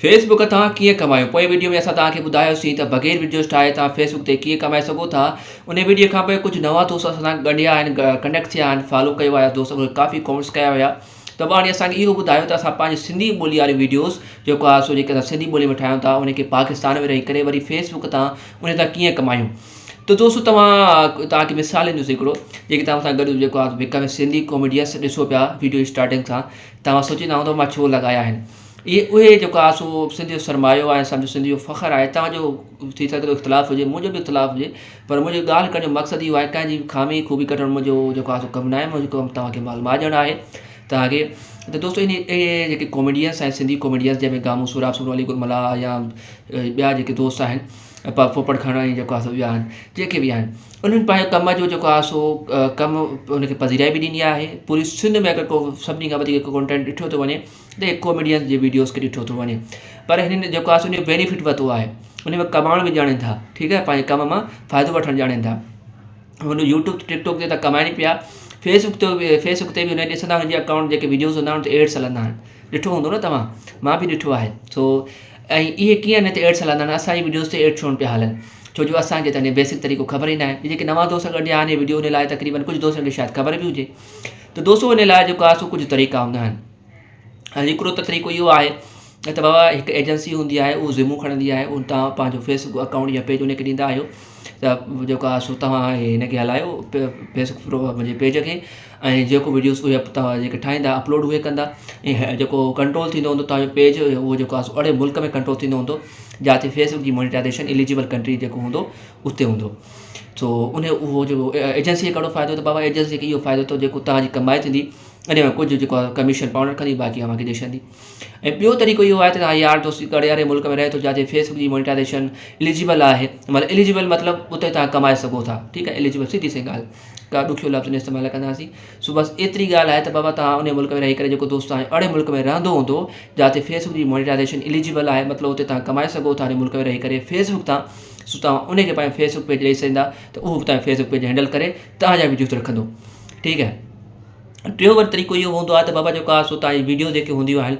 Facebook तव्हां कीअं कमायो। पोइ वीडियो में असां तव्हांखे ॿुधायोसीं त बग़ैर वीडियोस ठाहे तव्हां फेसबुक ते कीअं कमाए सघो था। उन वीडियो खां पोइ कुझु नवां दोस्त असां सां ॻंढिया आहिनि, कनेक्ट थिया आहिनि, फॉलो कयो आहे दोस्त, काफ़ी कमेंट्स कया हुया। त हाणे असांखे इहो ॿुधायो त असां पंहिंजी सिंधी ॿोली वारी वीडियोस जेको आहे सो जेके असां सिंधी ॿोली में ठाहियूं था उनखे पाकिस्तान में रही करे वरी फेसबुक तां उन तां कीअं कमायूं। त दोस्तो तव्हांखे मिसाल ॾींदुसि हिकिड़ो, जेके तव्हां सां गॾु जेको आहे हिक में सिंधी कॉमेडियंस ॾिसो पिया वीडियो स्टार्टिंग सां, तव्हां सोचींदा हूंदव मां छो लॻाया आहिनि। इहे उहे जेको आहे सो सिंधी जो सरमायो आहे, सम्झो सिंधी जो फ़ख़्रु आहे। तव्हांजो थी सघे थो इख़्तिलाफ़ु हुजे, मुंहिंजो बि इख़्तिलाफ़ु हुजे, पर मुंहिंजी ॻाल्हि करण जो मक़सदु इहो आहे कंहिंजी खामी खूबी कढणु मुंहिंजो जेको आहे सो कमु न आहे। मुंहिंजो कमु तव्हांखे मालूमात ॾियणु आहे तव्हांखे। त दोस्तो इहे जेके कॉमेडियंस आहिनि, सिंधी कॉमेडियंस जंहिंमें गामू सुराब सुरवली गुलमला या ॿिया जेके दोस्त आहिनि, पोपड़ खणाई जेको आहे सो ॿिया आहिनि, जेके बि आहिनि, उन्हनि पंहिंजे कम जो जेको आहे सो कमु उनखे पज़ीराई बि ॾिनी आहे। पूरी सिंध में अगरि को सभिनी खां वधीक कॉन्टेंट ॾिठो थो वञे त कॉमेडियंस जे वीडियोस खे ॾिठो थो वञे। पर हिननि जेको आहे सो उन बेनिफिट वरितो आहे, उन में कमाइण बि ॼाणनि था, ठीकु आहे, पंहिंजे कम मां फ़ाइदो वठणु ॼाणनि था। हुन यूट्यूब टिकटॉक ते त कमाइनि पिया, फेसबुक ते बि हुन ॾिसंदा हुनजे अकाउंट जेके वीडियोस हूंदा आहिनि त एड्स हलंदा आहिनि, ॾिठो हूंदो न तव्हां, मां बि ॾिठो आहे। सो ऐं इहे कीअं न त एड्स हलंदा आहिनि, असांजी वीडियोस ते एड छो पिया हलनि, छो जो असांखे त बेसिक तरीक़ो ख़बर ई न आहे। जेके नवां दोस्त ॻंढिया आहिनि वीडियो उन लाइ तक़रीबन कुझु दोस्तनि खे शायदि ख़बर बि हुजे। त दोस्तो उन लाइ जेको आहे सो कुझु तरीक़ा हूंदा आहिनि। ऐं हिकिड़ो त तरीक़ो इहो आहे त बाबा हिकु एजेंसी हूंदी आहे, उहा ज़िमूं खणंदी आहे, उन तव्हां पंहिंजो फेसबुक अकाउंट या पेज उनखे ॾींदा आहियो त जेको आहे सो तव्हां हिनखे हलायो फेसबुक मुंहिंजे पेज खे, ऐं जेको वीडियोस उहे तव्हां जेके ठाहींदा अपलोड उहे कंदा। ऐं जेको कंट्रोल थींदो हूंदो तव्हांजो पेज, उहो जेको आहे सो अहिड़े मुल्क में कंट्रोल थींदो हूंदो जिते फेसबुक जी मोनिटाइज़ेशन एलिजिबल कंट्री जेको हूंदो उते हूंदो। सो उहो जेको एजेंसी खे कहिड़ो फ़ाइदो त बाबा एजेंसी खे इहो फ़ाइदो थो जेको तव्हांजी कमाई थींदी इन में कुझु जेको आहे कमीशन पाउंड रखंदी, बाक़ी अव्हांखे ॾिसंदी। ऐं ॿियो तरीक़ो इहो आहे त तव्हां यार दोस्ती करे वारे मुल्क में रहे थो जिते फेसबुक जी मोनिटाइज़ेशन एलिजिबल आहे, मतिलबु एलिजिबल मतिलबु उते तव्हां कमाए सघो था, ठीकु आहे, एलिजिबल सिधी सी ॻाल्हि, का ॾुखियो लफ़्ज़ न इस्तेमालु कंदासीं। सो बसि एतिरी ॻाल्हि आहे त बाबा तव्हां उन मुल्क में रही करे जेको दोस्त तव्हां अहिड़े मुल्क में रहंदो हूंदो जिते फेसबुक जी मोनिटाइज़ेशन एलिजिबल आहे, मतिलबु उते तव्हां कमाए सघो था उन मुल्क में रही करे फेसबुक तां। सो तव्हां उनखे पंहिंजो फेसबुक पेज ॾेई सघंदा त उहो बि तव्हांजो फेसबुक पेज हैंडल करे तव्हांजा वीडियोस रखंदो, ठीकु आहे। टियों वरी तरीक़ो इहो हूंदो आहे त बाबा जेको आहे सो तव्हांजी वीडियो जेके हूंदियूं आहिनि,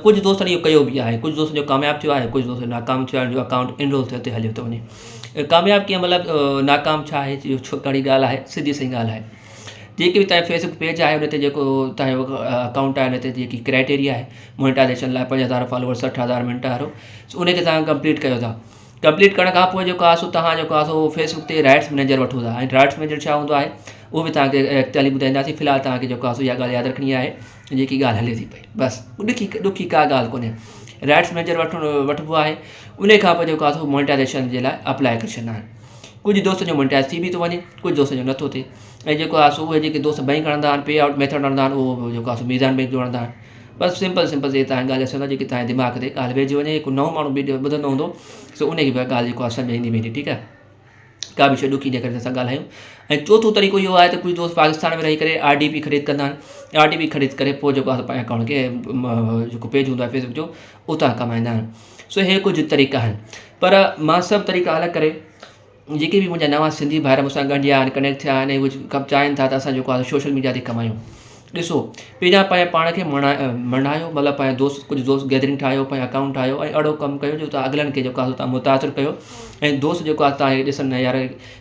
कुझु दोस्तनि इहो कयो बि आहे, कुझु दोस्तनि जो कामयाबु थियो आहे, कुझु दोस्त नाकाम थियो आहे, जो अकाउंट इनरोल थियो ते हलियो थो वञे। कामयाबु कीअं मतिलबु नाकाम छा आहे, इहो छो कड़ी ॻाल्हि आहे, सिधी सी ॻाल्हि आहे। जेके बि तव्हांजो फेसबुक पेज आहे उन ते जेको तव्हांजो अकाउंट आहे उन ते जेकी क्राइटेरिया आहे मोनिटाइज़ेशन लाइ 5000 फॉलोवर 60,000 मिंट वारो, उनखे तव्हां कंप्लीट कयो था। कंप्लीट करण खां पोइ जेको आहे सो तव्हां जेको आहे सो फेसबुक ते राइट्स मैनेजर वठो था। ऐं राइट्स मैनेजर छा हूंदो आहे उहो बि तव्हांखे अॻिते हली ॿुधाईंदासीं। फ़िलहालु तव्हांखे जेको आहे सो इहा ॻाल्हि यादि रखणी आहे जेकी ॻाल्हि हले थी पई, बसि ॾुखी का ॻाल्हि कोन्हे। राइट्स मैनेजर वठिबो आहे, उन खां पोइ जेको आहे सो मोनिटाइज़ेशन जे लाइ अप्लाई करे छॾींदा आहिनि। कुझु दोस्तनि जो मोनिटाइज़ थी बि थो वञे, कुझु दोस्तनि जो नथो थिए। ऐं जेको आहे सो उहे जेके दोस्त बैंक हणंदा आहिनि, पे आउट मेथड हणंदा आहिनि, उहो जेको आहे सो मीज़ान बैंक जो हणंदा आहिनि। बसि सिंपल इहे तव्हांजी ॻाल्हि असां जेकी तव्हांजे दिमाग़ ते ॻाल्हि वेझी वञे, हिकु नओं माण्हू वीडियो ॿुधंदो हूंदो सो उनखे बि ॻाल्हि जेको आहे सम्झ ईंदी वेंदी, ठीकु आहे, का बि शइ ॾुखी न करे असां ॻाल्हायूं। ऐं चोथों तरीक़ो इहो आहे त कुझु दोस्त पाकिस्तान में रही करे RDP ख़रीद कंदा आहिनि। RDP ख़रीद करे पोइ जेको आहे पंहिंजे अकाउंट खे जेको पेज हूंदो आहे फेसबुक जो उतां कमाईंदा आहिनि। सो इहे कुझु तरीक़ा आहिनि, पर मां सभु तरीक़ा अलॻि करे जेके बि मुंहिंजा नवां सिंधी भाइर मूंसां ॻंढिया आहिनि, कनेक्ट थिया आहिनि, उहे कमु चाहिनि था त असां जेको आहे सोशल मीडिया ते कमायूं। ॾिसो, पहिरियां पंहिंजे पाण खे मणायो, मतिलबु पंहिंजे दोस्त कुझु दोस्त गैदरिंग ठाहियो, पंहिंजो अकाउंट ठाहियो ऐं अहिड़ो कमु कयो जो तव्हां अॻिलनि खे जेको आहे तव्हां मुतासिर कयो। ऐं दोस्त जेको आहे तव्हांखे ॾिसनि यार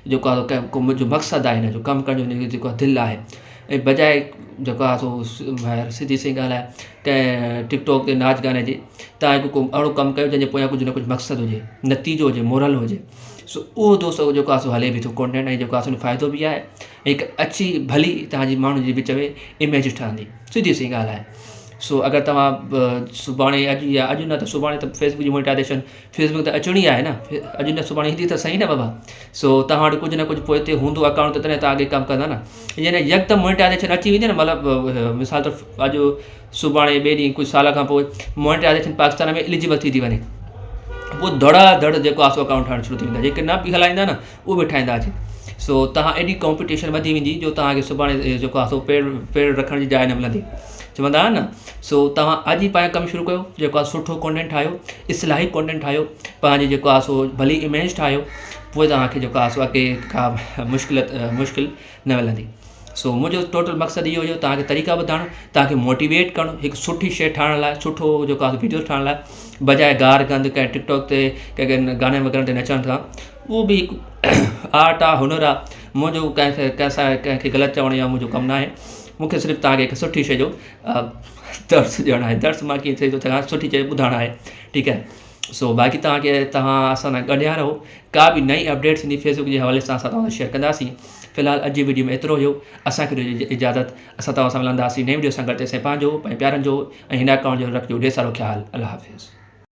जेको आहे को मुंहिंजो मक़सदु आहे हिन जो कमु करण जो जेको आहे दिलि आहे, ऐं बजाए जेको आहे सो सिधी सी ॻाल्हि आहे कंहिं टिकटॉक ते नाच गाने जे तव्हां को अहिड़ो कमु कयो जंहिंजे पोयां कुझु न कुझु मक़सदु हुजे, नतीजो हुजे, मोरल हुजे। सो उहो दोस्त जेको आहे सो हले बि थो कॉन्टेंट, ऐं जेको आहे सो फ़ाइदो बि आहे। हिकु अच्छी भली तव्हांजी माण्हू जी विच में इमेज ठहंदी, सिधी सी ॻाल्हि आहे। सो अगरि तव्हां सुभाणे अॼु न त सुभाणे त फेसबुक जी मोनिटाइज़ेशन फेसबुक त अचणी आहे न, अॼु न सुभाणे ईंदी त सही न बाबा। सो तव्हां वटि कुझु न कुझु पोइ हिते हूंदो अकाउंट त तॾहिं तव्हां अॻे कमु कंदा न। यानी यकदमि मोनिटाइज़ेशन अची वेंदी न, मतिलबु मिसाल तौरु अॼु सुभाणे ॿिए ॾींहुं कुझु साल खां पोइ मोनिटाइज़ेशन पाकिस्तान में एलिजिबल थी वञे, पोइ धड़ जेको आहे सो अकाउंट ठाहिणु शुरू थी वेंदा, जेके न बि हलाईंदा न उहे बि ठाहींदा अची। सो तव्हां एॾी कॉम्पिटिशन वधी वेंदी जो तव्हांखे सुभाणे जेको आहे सो पेड़ रखण जी जाइ न मिलंदी, चवंदा आहिनि न। सो तव्हां अॼु ई पंहिंजो कमु शुरू कयो, जेको आहे सुठो कॉन्टेंट ठाहियो, इस्लाही कॉन्टेंट ठाहियो, पंहिंजी जेको आहे सो भली इमेज ठाहियो, पोइ तव्हांखे जेको आहे सो अॻे का मुश्किल न मिलंदी। सो मुंहिंजो टोटल मक़सदु इहो हुयो तव्हांखे तरीक़ा ॿुधाइणु, तव्हांखे मोटिवेट करणु, हिकु सुठी शइ ठाहिण लाइ, सुठो जेको आहे वीडियो ठाहिण लाइ। बजाए गार गंद कंहिं टिकटॉक ते कंहिं गाने वग़ैरह ते नचण खां उहो बि हिकु आर्ट आहे, हुनर आहे। मुंहिंजो कंहिंखे ग़लति चवण या मुंहिंजो कमु न आहे। मूंखे सिर्फ़ु तव्हांखे हिकु सुठी शइ जो दर्स ॾियणु आहे। दर्स मां कीअं चई थो सघां, सुठी शइ ॿुधाइणु आहे, ठीकु आहे। सो बाक़ी तव्हां असां सां ॻंढिया रहो। का बि नई अपडेट्स ईंदी फेसबुक जे हवाले सां असां तव्हां शेयर कंदासीं। फ़िलहालु अॼु जी वीडियो में एतिरो हुयो। असांखे ॾियो इजाज़त। असां तव्हां सां मिलंदासीं नई वीडियो सां गॾु। तेसिताईं पंहिंजो पंहिंजे प्यारनि जो ऐं हिन अकाउंट जो रखिजो ढेर सारो ख़्यालु। अल्लाह हाफ़िज़।